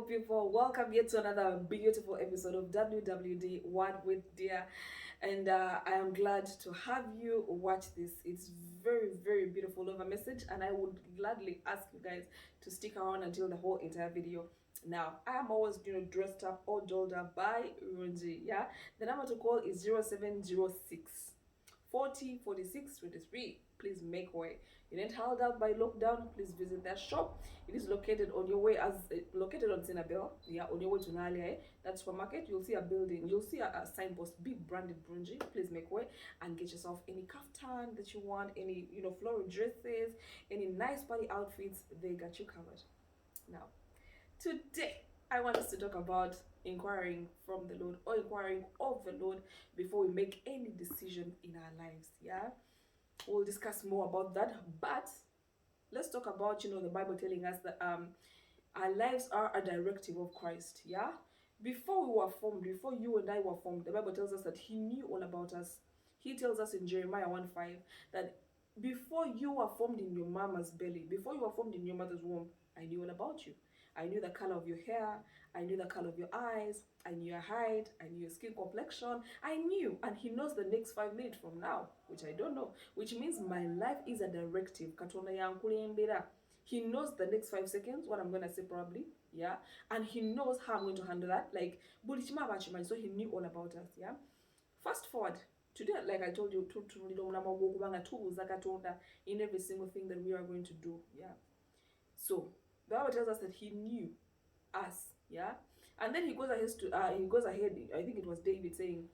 People, welcome yet to another beautiful episode of WWD One with Dear, and I am glad to have you watch this. It's very beautiful of a message, and I would gladly ask you guys to stick around until the whole entire video. Now, I am always dressed up or dolled up by Runji. Yeah, the number to call is 0706 40 46 23. Please make way. You didn't held up by lockdown, please visit that shop. It is located on your way located on Sinabel, yeah, on your way to Nalia. That supermarket, you'll see a building, you'll see a signpost, big branded brunji. Please make way and get yourself any kaftan that you want, any floral dresses, any nice party outfits. They got you covered. Now, today I want us to talk about inquiring from the Lord or inquiring of the Lord before we make any decision in our lives. Yeah, we'll discuss more about that, but let's talk about the Bible telling us that our lives are a directive of Christ. Yeah, before we were formed, before you and I were formed, the Bible tells us that he knew all about us. He tells us in Jeremiah 1:5 that before you were formed in your mama's belly, before you were formed in your mother's womb, I knew all about you. I knew the color of your hair, I knew the color of your eyes, I knew your height, I knew your skin complexion, I knew, and he knows the next 5 minutes from now, which I don't know, which means my life is a directive. He knows the next 5 seconds, what I'm going to say probably, yeah, and he knows how I'm going to handle that, like, so he knew all about us, yeah. Fast forward, today, like I told you, tools in every single thing that we are going to do, yeah. So, the Bible tells us that he knew us, yeah, and then he goes ahead. I think it was David saying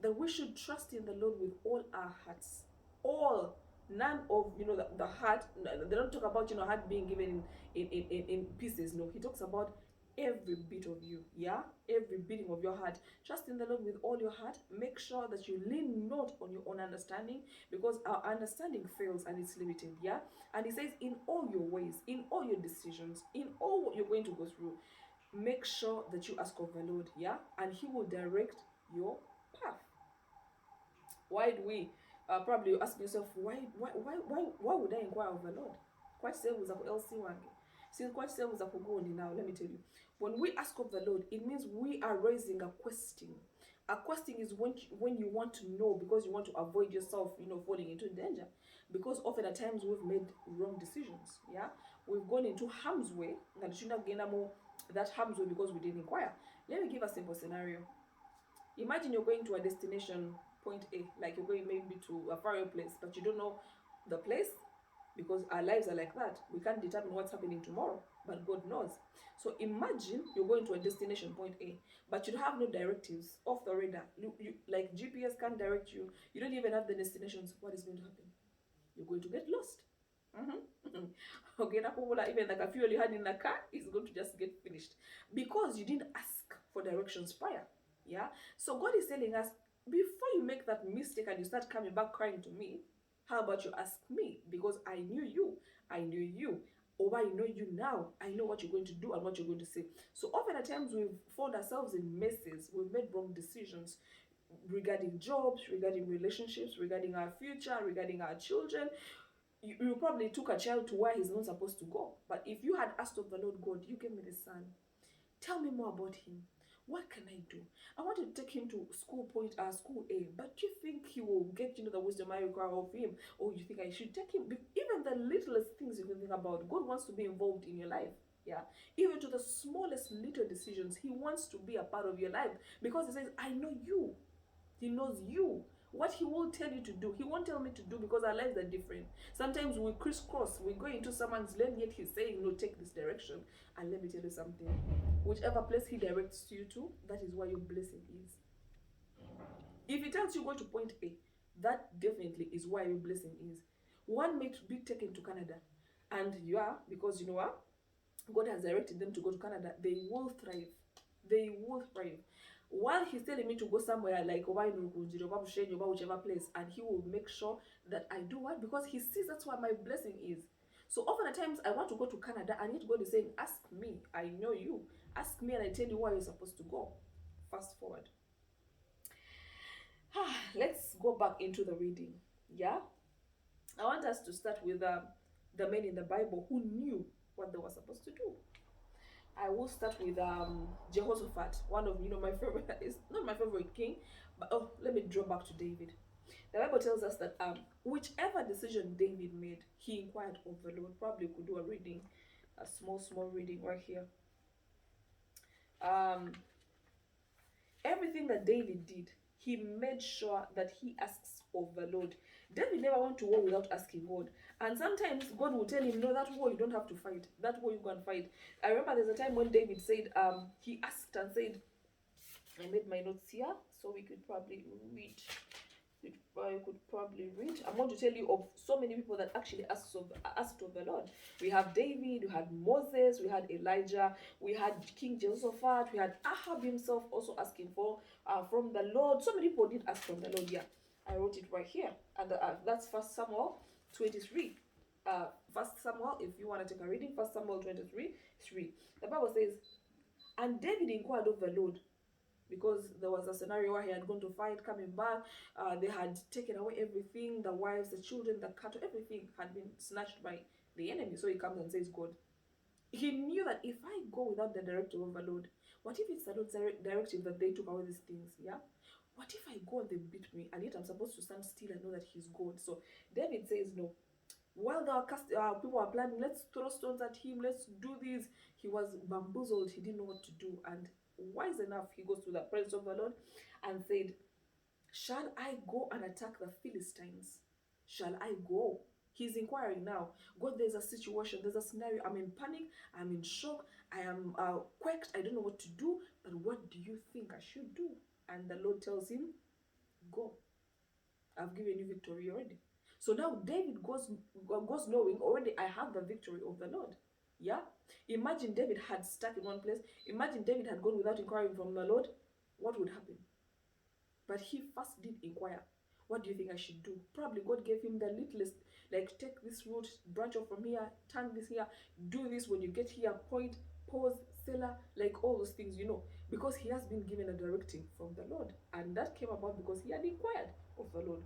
that we should trust in the Lord with all our hearts, all, none of the heart. They don't talk about heart being given in pieces. No, he talks about every bit of you, yeah, every beating of your heart. Trust in the Lord with all your heart. Make sure that you lean not on your own understanding, because our understanding fails and it's limited, yeah. And he says, in all your ways, in all your decisions, in all what you're going to go through, make sure that you ask of the Lord, yeah, and he will direct your path. Why do we probably you ask yourself, why would I inquire of the Lord? Quite same with LC one. Since quite same with now, let me tell you. When we ask of the Lord, it means we are raising a question. A question is when you want to know, because you want to avoid yourself, falling into danger. Because often at times we've made wrong decisions. Yeah, we've gone into harm's way, and shouldn't have gained more that harm's way because we didn't inquire. Let me give a simple scenario. Imagine you're going to a destination point A, like you're going maybe to a faraway place, but you don't know the place, because our lives are like that. We can't determine what's happening tomorrow, but God knows. So imagine you're going to a destination point A, but you have no directives off the radar. Like GPS can't direct you. You don't even have the destinations. What is going to happen? You're going to get lost. Okay, even like a fuel you had in the car is going to just get finished because you didn't ask for directions prior. Yeah, so God is telling us, before you make that mistake and you start coming back crying to me, how about you ask me? Because I knew you, or I know you now. I know what you're going to do and what you're going to say. So often at times we've found ourselves in messes. We've made wrong decisions regarding jobs, regarding relationships, regarding our future, regarding our children. You probably took a child to where he's not supposed to go. But if you had asked of the Lord, God, you gave me the son, tell me more about him. What can I do? I want to take him to school A, but you think he will get the wisdom I require of him, or you think I should take him? Even the littlest things you can think about, God wants to be involved in your life. Yeah, even to the smallest little decisions, he wants to be a part of your life, because he says, I know you. He knows you. What he will tell you to do, he won't tell me to do, because our lives are different. Sometimes we crisscross, we go into someone's lane, yet he's saying, no, take this direction. And let me tell you something. Whichever place he directs you to, that is where your blessing is. If he tells you go to point A, that definitely is where your blessing is. One may be taken to Canada, and you are, because you know what? God has directed them to go to Canada. They will thrive. They will thrive. While he's telling me to go somewhere like whichever place, and he will make sure that I do what? Because he sees that's where my blessing is. So often at times I want to go to Canada, and yet God is saying, ask me, I know you. Ask me and I tell you where you're supposed to go. Fast forward. Let's go back into the reading. Yeah? I want us to start with the men in the Bible who knew what they were supposed to do. I will start with Jehoshaphat, one of my favorite. It's not my favorite king, but let me draw back to David. The Bible tells us that whichever decision David made, he inquired of the Lord. Probably could do a reading, a small reading right here. Um, Everything that David did, he made sure that he asks of the Lord. David never went to war without asking God. And sometimes God will tell him, no, that war you don't have to fight. That war you can fight. I remember there's a time when David said, he asked and said, I made my notes here, so we could probably read. I could probably read. I'm going to tell you of so many people that actually asked of the Lord. We have David, we had Moses, we had Elijah, we had King Jehoshaphat, we had Ahab himself also asking for from the Lord. So many people did ask from the Lord. Yeah, I wrote it right here, and that's First Samuel 23. First Samuel, if you want to take a reading, First Samuel 23:3. The Bible says, and David inquired of the Lord, because there was a scenario where he had gone to fight, coming back, they had taken away everything, the wives, the children, the cattle, everything had been snatched by the enemy. So he comes and says, God, he knew that if I go without the directive of the Lord, what if it's the Lord's directive that they took away these things? Yeah, what if I go and they beat me, and yet I'm supposed to stand still and know that he's God? So David says, no, while the people are planning, let's throw stones at him, let's do this, he was bamboozled, he didn't know what to do. And wise enough, he goes to the presence of the Lord and said, shall I go and attack the Philistines? Shall I go? He's inquiring now. God, there's a situation, there's a scenario. I'm in panic, I'm in shock, I am quaked, I don't know what to do, but what do you think I should do? And the Lord tells him, go. I've given you victory already. So now David goes knowing already I have the victory of the Lord. Yeah? Imagine David had stuck in one place. Imagine David had gone without inquiring from the Lord. What would happen? But he first did inquire. What do you think I should do? Probably God gave him the littlest, like, take this route, branch off from here, turn this here, do this when you get here, point, pause, seller, like all those things, because he has been given a directive from the Lord. And that came about because he had inquired of the Lord.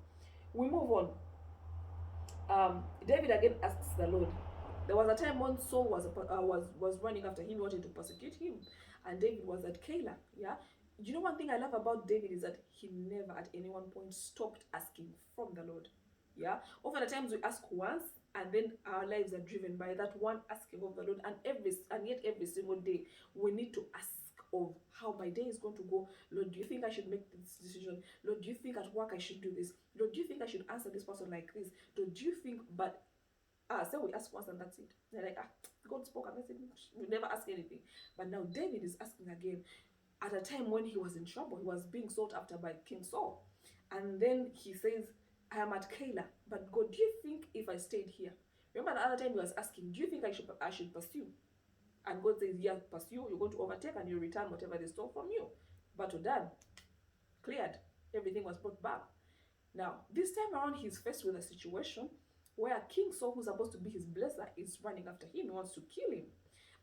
We move on. David again asks the Lord. There was a time when Saul was running after him, wanted to persecute him, and David was at Keilah. Yeah, you know, one thing I love about David is that he never at any one point stopped asking from the Lord. Yeah, often at times we ask once, and then our lives are driven by that one asking of the Lord, and yet every single day we need to ask of how my day is going to go. Lord, do you think I should make this decision? Lord, do you think at work I should do this? Lord, do you think I should answer this person like this? Lord, do you think? But so we ask once and that's it. They're like, God spoke and I said, we never ask anything. But now David is asking again at a time when he was in trouble. He was being sought after by King Saul. And then he says, I am at Keilah, but God, do you think if I stayed here? Remember the other time he was asking, do you think I should pursue? And God says, yeah, pursue, you're going to overtake and you return whatever they stole from you. Battle done, cleared, everything was brought back. Now, this time around, he's faced with a situation where King Saul, who's supposed to be his blesser, is running after him. He wants to kill him.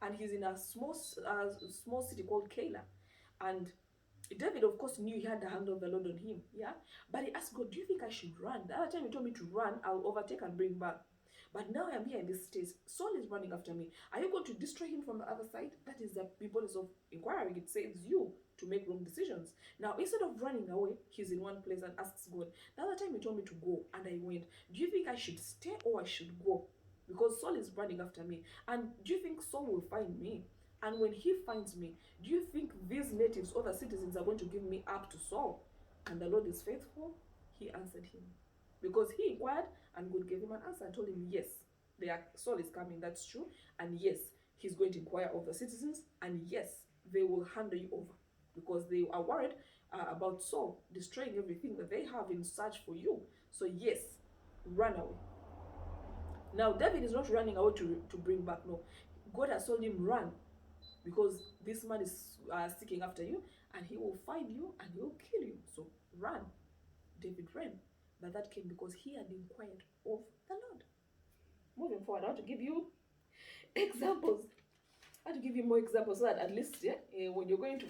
And he's in a small city called Keilah. And David, of course, knew he had the hand of the Lord on him. Yeah? But he asked God, do you think I should run? The other time he told me to run, I'll overtake and bring back. But now I'm here in this state. Saul is running after me. Are you going to destroy him from the other side? That is the importance of inquiring. It saves you to make wrong decisions. Now, instead of running away, he's in one place and asks God. The other time he told me to go, and I went. Do you think I should stay or I should go? Because Saul is running after me. And do you think Saul will find me? And when he finds me, do you think these natives or the citizens are going to give me up to Saul? And the Lord is faithful. He answered him. Because he inquired and God gave him an answer and told him, yes, Saul is coming, that's true. And yes, he's going to inquire of the citizens. And yes, they will hand you over. Because they are worried about Saul destroying everything that they have in search for you. So yes, run away. Now, David is not running away to bring back. No, God has told him, run. Because this man is seeking after you, and he will find you, and he will kill you. So run. David ran. But that came because he had inquired of the Lord. Moving forward, I want to give you examples. I want to give you more examples so that at least, when you're going to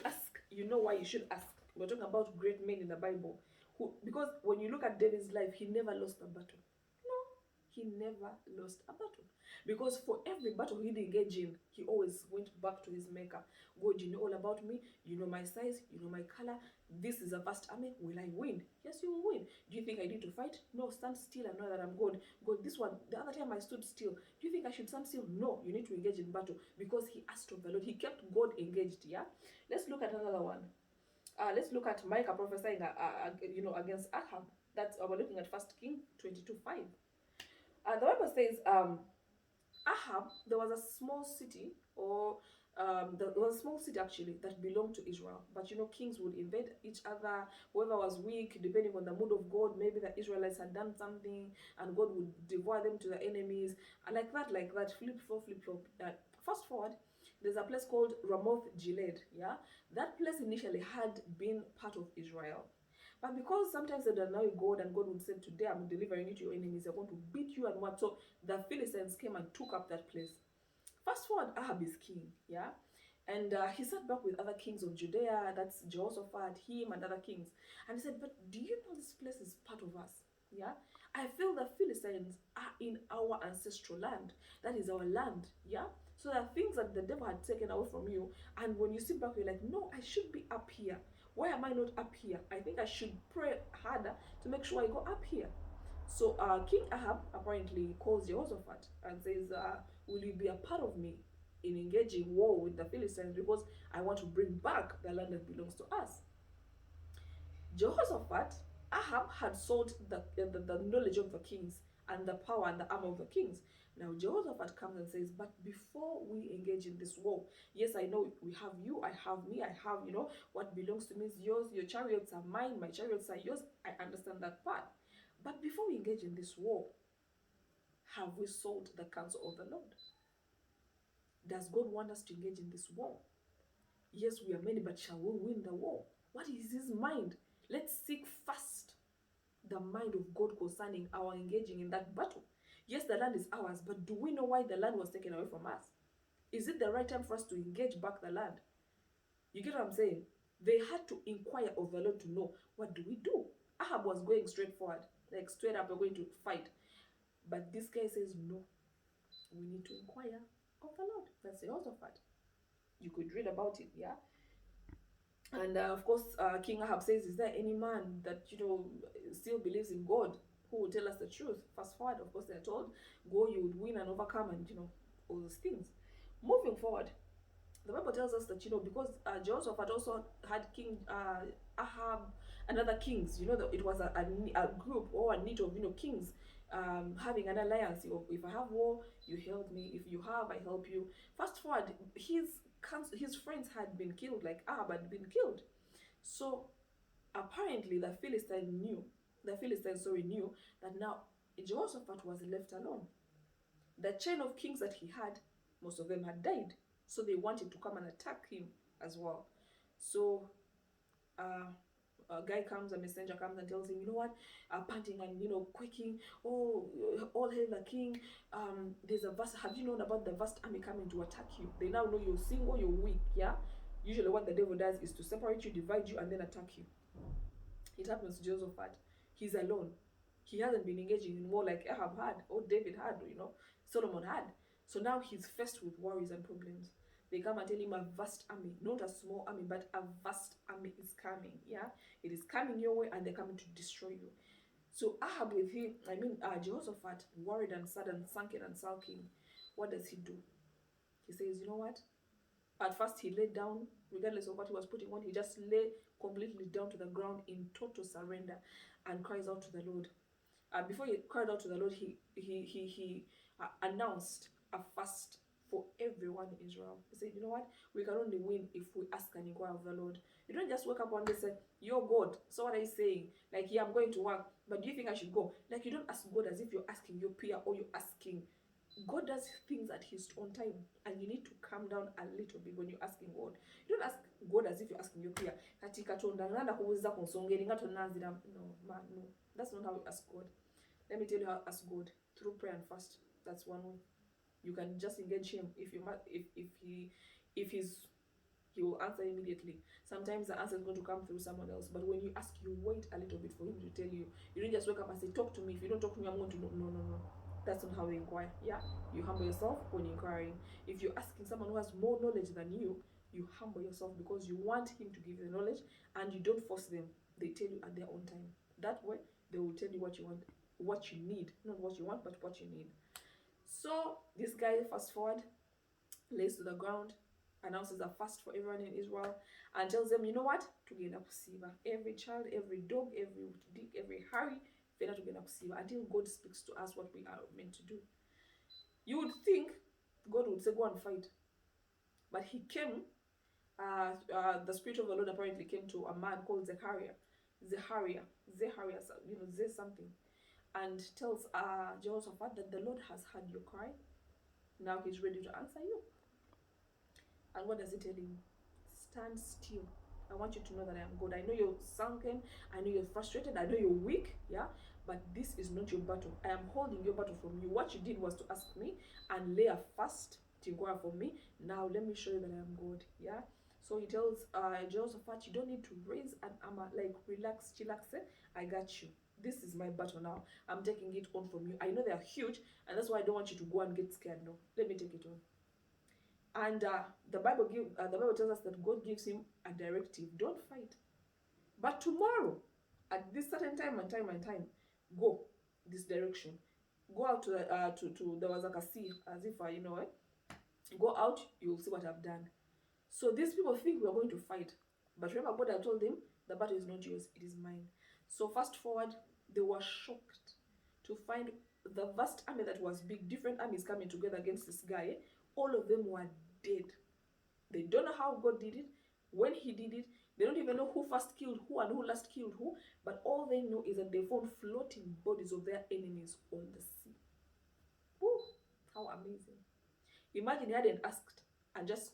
ask, you know why you should ask. We're talking about great men in the Bible because when you look at David's life, he never lost a battle. No, he never lost a battle. Because for every battle he'd engage in, he always went back to his maker. God, you know all about me, you know my size, you know my color. This is a vast army. Will I win? Yes, you will win. Do you think I need to fight? No, stand still and know that I'm God. God, this one, the other time I stood still. Do you think I should stand still? No, you need to engage in battle, because he asked of the Lord. He kept God engaged. Yeah. Let's look at another one. Let's look at Micah prophesying, against Ahab. That's we're looking at First King 22:5. The Bible says, Ahab, there was a small city, or there was a small city actually that belonged to Israel. But kings would invade each other. Whoever was weak, depending on the mood of God, maybe the Israelites had done something, and God would devour them to the enemies, and like that, flip flop, flip flop. Fast forward, there's a place called Ramoth Gilead. Yeah, that place initially had been part of Israel. But because sometimes they deny God, and God would say, today I'm delivering you to your enemies, they're going to beat you and what. So the Philistines came and took up that place. Fast forward, Ahab is king, yeah? And he sat back with other kings of Judea, that's Jehoshaphat, him and other kings. And he said, but do you know this place is part of us? Yeah? I feel the Philistines are in our ancestral land. That is our land, yeah? So there are things that the devil had taken away from you. And when you sit back, you're like, no, I should be up here. Why am I not up here? I think I should pray harder to make sure I go up here. So King Ahab apparently calls Jehoshaphat and says, will you be a part of me in engaging war with the Philistines, because I want to bring back the land that belongs to us? Jehoshaphat, Ahab had sought the knowledge of the kings and the power and the armor of the kings. Now Jehoshaphat comes and says, but before we engage in this war, yes, I know we have you, I have me, I have, what belongs to me is yours, your chariots are mine, my chariots are yours. I understand that part. But before we engage in this war, have we sought the counsel of the Lord? Does God want us to engage in this war? Yes, we are many, but shall we win the war? What is his mind? Let's seek first the mind of God concerning our engaging in that battle. Yes, the land is ours, but do we know why the land was taken away from us? Is it the right time for us to engage back the land? You get what I'm saying? They had to inquire of the Lord to know, what do we do? Ahab was going straight forward, like straight up, we're going to fight. But this guy says, no, we need to inquire of the Lord. That's Jehoshaphat. You could read about it, yeah? And of course, King Ahab says, is there any man that, still believes in God, who will tell us the truth? Fast forward, of course, they're told, go, you would win and overcome, and, all those things. Moving forward, the Bible tells us that, because Jehoshaphat also had King Ahab and other kings, it was a group or a knit of, kings having an alliance. If I have war, you help me. If you have, I help you. Fast forward, his friends had been killed, like Ahab had been killed. So apparently the Philistines knew that now Jehoshaphat was left alone. The chain of kings that he had, most of them had died. So they wanted to come and attack him as well. So a messenger comes and tells him, panting and, quaking, oh, all hail the king. There's a vast, have you known about the vast army coming to attack you? They now know you're single, you're weak, yeah? Usually what the devil does is to separate you, divide you, and then attack you. It happens to Jehoshaphat. He's alone. He hasn't been engaging in war like Ahab had, or David had, Solomon had. So now he's faced with worries and problems. They come and tell him a vast army, not a small army, but a vast army is coming. Yeah, it is coming your way, and they're coming to destroy you. So Ahab with him, Jehoshaphat, worried and sad and sunken and sulking. What does he do? He says, you know what? At first he lay down, regardless of what he was putting on, he just lay completely down to the ground in total surrender and cries out to the Lord. Before he cried out to the Lord, he announced a fast for everyone in Israel. He said, you know what? We can only win if we ask and inquire of the Lord. You don't just wake up one day and say, you're God. So what are you saying? Like, yeah, I'm going to work, but do you think I should go? Like, you don't ask God as if you're asking your peer, or you're asking. God does things at his own time, and you need to calm down a little bit when you're asking God. You don't ask God as if you're asking your peer. No, man, no. That's not how you ask God. Let me tell you how to ask God: through prayer and fast. That's one way. You can just engage him. If he will answer immediately. Sometimes the answer is going to come through someone else, but when you ask, you wait a little bit for him to tell you. You don't just wake up and say, talk to me. If you don't talk to me, I'm going to know. No. That's not how you inquire. Yeah, you humble yourself when inquiring. If you're asking someone who has more knowledge than you humble yourself because you want him to give you the knowledge, and you don't force them. They tell you at their own time. That way, they will tell you what you want, what you need, not what you want, but what you need. So this guy, fast forward, lays to the ground, announces a fast for everyone in Israel, and tells them, you know what? Tugenda kusiba. Every child, every dog, every dick, every Harry, fena tugenda kusiba until God speaks to us what we are meant to do. You would think God would say, go and fight. But he came, the Spirit of the Lord apparently came to a man called Zechariah, something, and tells Jehoshaphat that the Lord has heard your cry. Now he's ready to answer you. And what does he tell him? Stand still. I want you to know that I am God. I know you're sunken. I know you're frustrated. I know you're weak. Yeah. But this is not your battle. I am holding your battle from you. What you did was to ask me and lay a fast to inquire for me. Now let me show you that I am God. Yeah. So he tells Jehoshaphat, you don't need to raise an armor. Like, relax, chillax. I got you. This is my battle now. I'm taking it on from you. I know they are huge, and that's why I don't want you to go and get scared. No, let me take it on. And the Bible tells us that God gives him a directive: don't fight, but tomorrow, at this certain time, go this direction. Go out to there was like a sea, as if go out, you'll see what I've done. So these people think we are going to fight, but remember, God had told them the battle is not yours, it is mine. So fast forward, they were shocked to find the vast army that was big, different armies coming together against this guy. All of them were dead. They don't know how God did it, when he did it. They don't even know who first killed who and who last killed who. But all they know is that they found floating bodies of their enemies on the sea. Woo, how amazing. Imagine he hadn't asked and just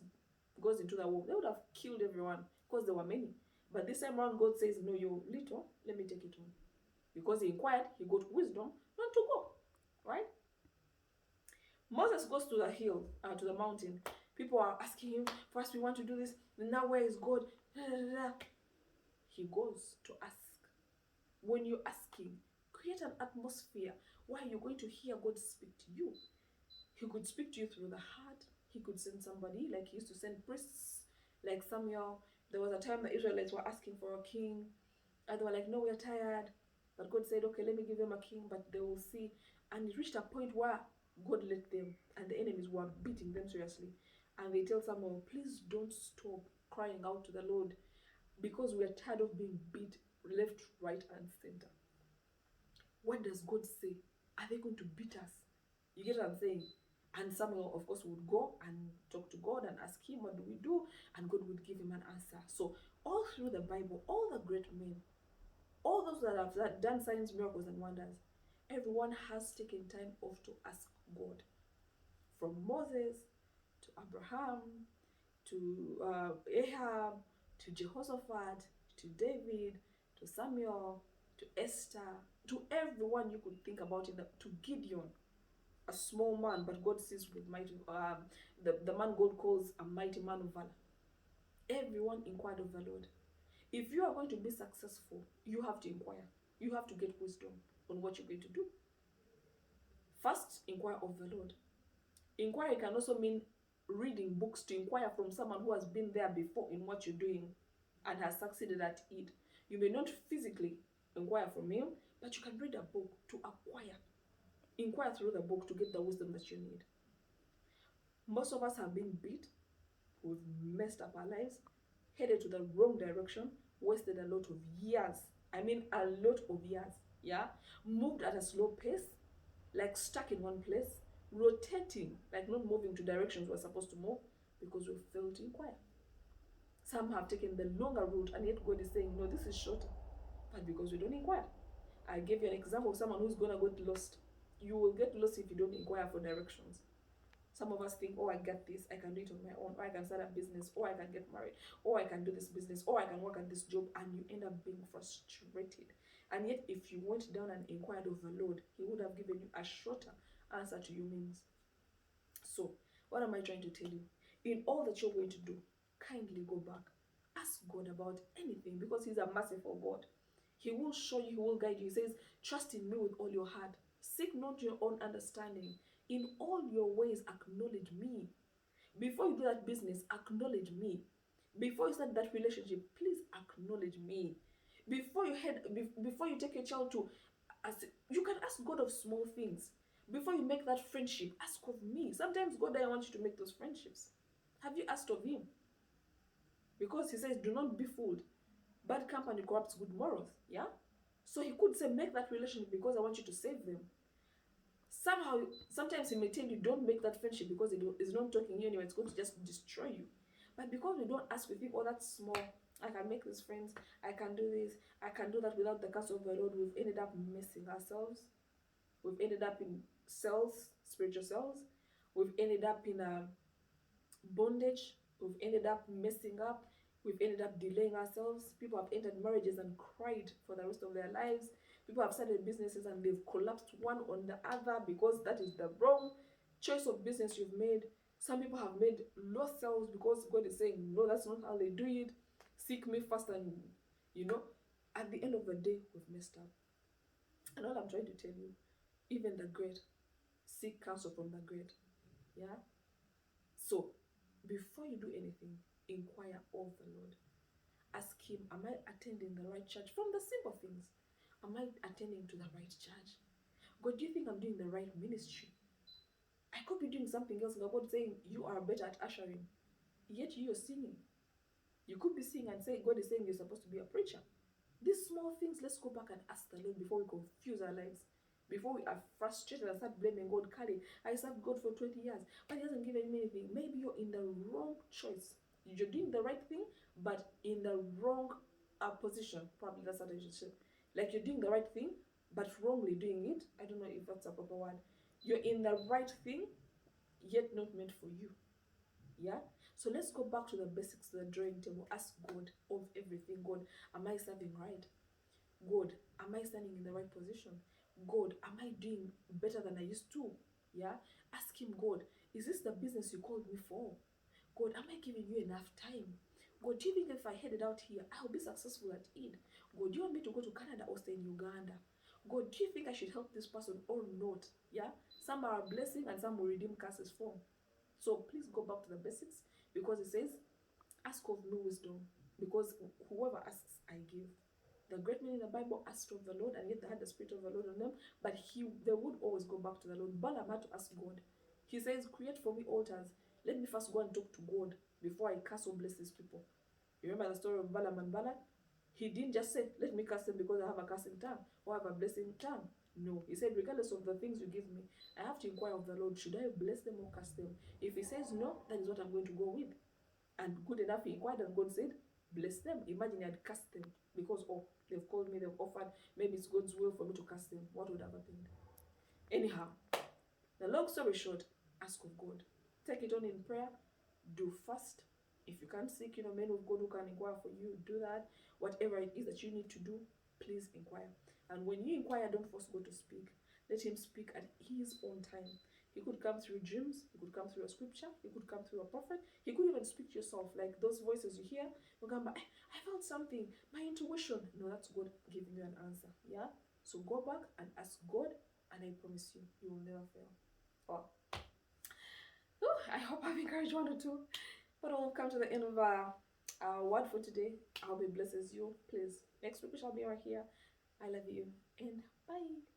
goes into the war. They would have killed everyone because there were many. But this time around, God says, no, you're little, let me take it on. Because he inquired, he got wisdom not to go. Right? Moses goes to the hill, to the mountain. People are asking him, first we want to do this, now where is God? He goes to ask. When you're asking, create an atmosphere where you're going to hear God speak to you. He could speak to you through the heart. He could send somebody, like he used to send priests, like Samuel. There was a time the Israelites were asking for a king, and they were like, no, we're tired. But God said, okay, let me give them a king, but they will see. And it reached a point where God let them, and the enemies were beating them seriously. And they tell Samuel, please don't stop crying out to the Lord, because we are tired of being beat left, right, and center. What does God say? Are they going to beat us? You get what I'm saying? And Samuel, of course, would go and talk to God and ask him, what do we do? And God would give him an answer. So all through the Bible, all the great men, all those that have done signs, miracles, and wonders, everyone has taken time off to ask God. From Moses to Abraham to Ahab to Jehoshaphat to David to Samuel to Esther to everyone you could think about, to Gideon, a small man, but God sees with mighty, the man God calls a mighty man of valor. Everyone inquired of the Lord. If you are going to be successful, you have to inquire. You have to get wisdom on what you're going to do. First, inquire of the Lord. Inquiry can also mean reading books, to inquire from someone who has been there before in what you're doing and has succeeded at it. You may not physically inquire from him, but you can read a book to acquire. Inquire through the book to get the wisdom that you need. Most of us have been beat. We've messed up our lives, headed to the wrong direction, wasted a lot of years. I mean, a lot of years. Yeah? Moved at a slow pace, like stuck in one place, rotating, like not moving to directions we're supposed to move because we failed to inquire. Some have taken the longer route, and yet God is saying, no, this is shorter. But because we don't inquire. I gave you an example of someone who's going to get lost. You will get lost if you don't inquire for directions. Some of us think, oh, I got this, I can do it on my own, or I can start a business, or I can get married, or I can do this business, or I can work at this job, and you end up being frustrated. And yet, if you went down and inquired of the Lord, He would have given you a shorter answer to your means. So, what am I trying to tell you? In all that you're going to do, kindly go back. Ask God about anything, because He's a merciful God. He will show you, He will guide you. He says, trust in me with all your heart. Seek not your own understanding. In all your ways, acknowledge me. Before you do that business, acknowledge me. Before you start that relationship, please acknowledge me. Before you take your child to, as you can ask God of small things. Before you make that friendship, ask of me. Sometimes God doesn't want you to make those friendships. Have you asked of Him? Because He says, "Do not be fooled. Bad company corrupts good morals." Yeah. So He could say, "Make that relationship because I want you to save them." Somehow, sometimes He may tell you, "Don't make that friendship because it's not talking you anyway. It's going to just destroy you." But because we don't ask, we think, "Oh, that's small. I can make these friends. I can do this. I can do that without the curse of the Lord." We've ended up messing ourselves. We've ended up in cells, spiritual cells. We've ended up in bondage. We've ended up messing up. We've ended up delaying ourselves. People have entered marriages and cried for the rest of their lives. People have started businesses and they've collapsed one on the other because that is the wrong choice of business you've made. Some people have made lost selves because God is saying, "No, that's not how they do it. Seek me first." And, at the end of the day, we've messed up. And all I'm trying to tell you, even the great seek counsel from the great. Yeah? So, before you do anything, inquire of the Lord. Ask Him, "Am I attending the right church?" From the simple things. Am I attending to the right church? God, do you think I'm doing the right ministry? I could be doing something else. God saying, "You are better at ushering." Yet you're singing. You could be singing and say, God is saying you're supposed to be a preacher. These small things, let's go back and ask the Lord before we confuse our lives. Before we are frustrated and start blaming God. "Kali, I served God for 20 years, but He hasn't given me anything." Maybe you're in the wrong choice. You're doing the right thing, but in the wrong position. Probably that's what I should say. Like you're doing the right thing, but wrongly doing it. I don't know if that's a proper word. You're in the right thing, yet not meant for you. Yeah? So let's go back to the basics, to the drawing table. Ask God of everything. God, am I serving right? God, am I standing in the right position? God, am I doing better than I used to? Yeah? Ask Him, "God, is this the business you called me for? God, am I giving you enough time? God, do you think if I headed out here, I'll be successful at it? God, do you want me to go to Canada or stay in Uganda? God, do you think I should help this person or not?" Yeah? Some are a blessing and some will redeem curses for. So please go back to the basics, because it says, "Ask of me wisdom, because whoever asks, I give." The great men in the Bible asked of the Lord, and yet they had the Spirit of the Lord on them, but they would always go back to the Lord. Balaam had to ask God. He says, "Create for me altars. Let me first go and talk to God before I curse or bless these people." You remember the story of Balaam and Balak? He didn't just say, "Let me curse them because I have a cursing tongue or I have a blessing tongue." No, he said, "Regardless of the things you give me, I have to inquire of the Lord. Should I bless them or curse them?" If He says no, that is what I'm going to go with. And good enough, he inquired, and God said, "Bless them." Imagine he had cursed them because, "Oh, they've called me, they've offered, maybe it's God's will for me to curse them." What would have happened? Anyhow, the long story short, ask of God. Take it on in prayer. Do fast. If you can't seek, men of God who can inquire for you, do that. Whatever it is that you need to do, please inquire. And when you inquire, don't force God to speak. Let Him speak at His own time. He could come through dreams. He could come through a scripture. He could come through a prophet. He could even speak to yourself, like those voices you hear. You come back, "I felt something, my intuition." No, that's God giving you an answer. Yeah? So go back and ask God, and I promise you, you will never fail. Oh, I hope I've encouraged one or two. But we'll come to the end of our word for today. I hope it blesses you. Please, next week we shall be right here. I love you, and bye.